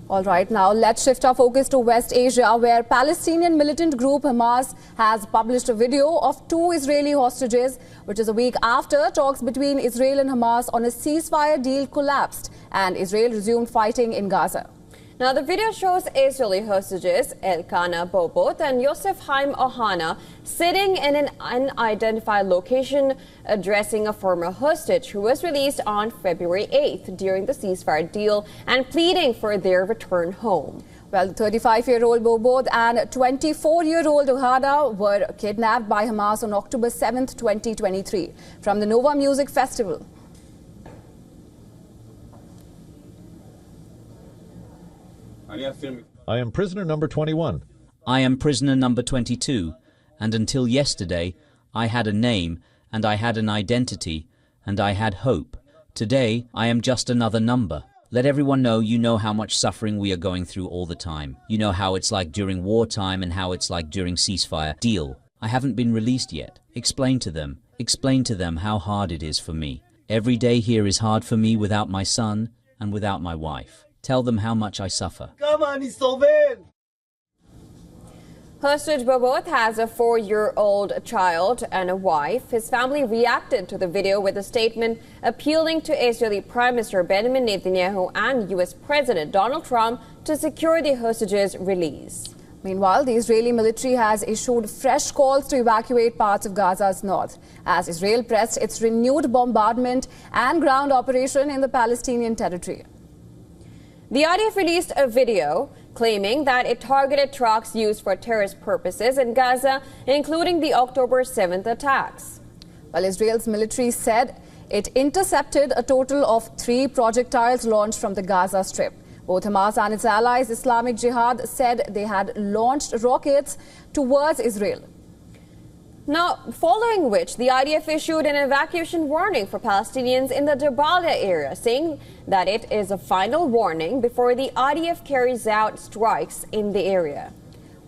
All right, now let's shift our focus to West Asia, where Palestinian militant group Hamas has published a video of 2 Israeli hostages, which is a week after talks between Israel and Hamas on a ceasefire deal collapsed and Israel resumed fighting in Gaza. Now, the video shows Israeli hostages Elkana, Bohbot and Yosef-Haim, Ohan sitting in an unidentified location addressing a former hostage who was released on February 8th during the ceasefire deal and pleading for their return home. Well, the 35-year-old Bohbot and 24-year-old Ohan were kidnapped by Hamas on October 7th, 2023 from the Nova Music Festival. I am prisoner number 21. I am prisoner number 22, and until yesterday, I had a name, and I had an identity, and I had hope. Today, I am just another number. Let everyone know you know how much suffering we are going through all the time. You know how it's like during wartime and how it's like during ceasefire deal. I haven't been released yet. Explain to them how hard it is for me. Every day here is hard for me without my son and without my wife. Tell them how much I suffer. Hostage Bohbot has a 4-year-old child and a wife. His family reacted to the video with a statement appealing to Israeli Prime Minister Benjamin Netanyahu and U.S. President Donald Trump to secure the hostages' release. Meanwhile, the Israeli military has issued fresh calls to evacuate parts of Gaza's north as Israel pressed its renewed bombardment and ground operation in the Palestinian territory. The IDF released a video claiming that it targeted trucks used for terrorist purposes in Gaza, including the October 7th attacks. Well, Israel's military said it intercepted a total of 3 projectiles launched from the Gaza Strip. Both Hamas and its allies, Islamic Jihad, said they had launched rockets towards Israel. Now, following which, the IDF issued an evacuation warning for Palestinians in the Jabalia area, saying that it is a final warning before the IDF carries out strikes in the area.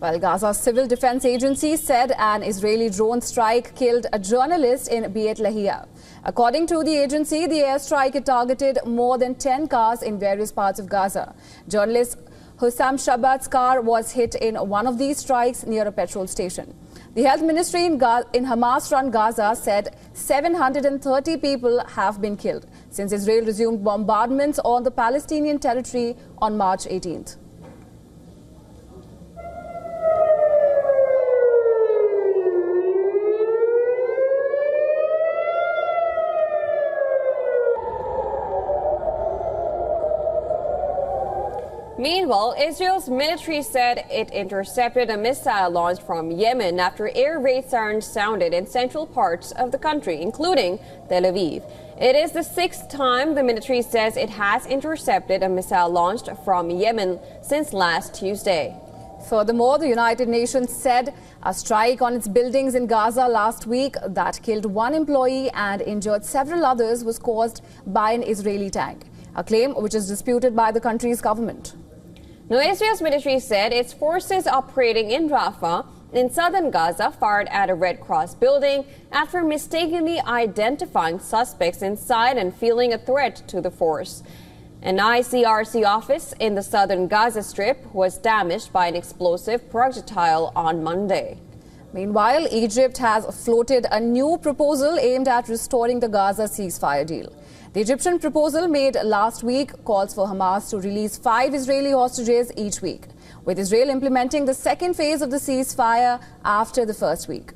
Well, Gaza's Civil Defense Agency said an Israeli drone strike killed a journalist in Beit Lahia. According to the agency, the airstrike had targeted more than 10 cars in various parts of Gaza. Journalist Hussam Shabat's car was hit in one of these strikes near a petrol station. The health ministry in Hamas-run Gaza said 730 people have been killed since Israel resumed bombardments on the Palestinian territory on March 18th. Meanwhile, Israel's military said it intercepted a missile launched from Yemen after air raid sirens sounded in central parts of the country, including Tel Aviv. It is the 6th time the military says it has intercepted a missile launched from Yemen since last Tuesday. Furthermore, the United Nations said a strike on its buildings in Gaza last week that killed 1 employee and injured several others was caused by an Israeli tank, a claim which is disputed by the country's government. Now, Israel's military said its forces operating in Rafah in southern Gaza fired at a Red Cross building after mistakenly identifying suspects inside and feeling a threat to the force. An ICRC office in the southern Gaza Strip was damaged by an explosive projectile on Monday. Meanwhile, Egypt has floated a new proposal aimed at restoring the Gaza ceasefire deal. The Egyptian proposal made last week calls for Hamas to release 5 Israeli hostages each week, with Israel implementing the second phase of the ceasefire after the first week.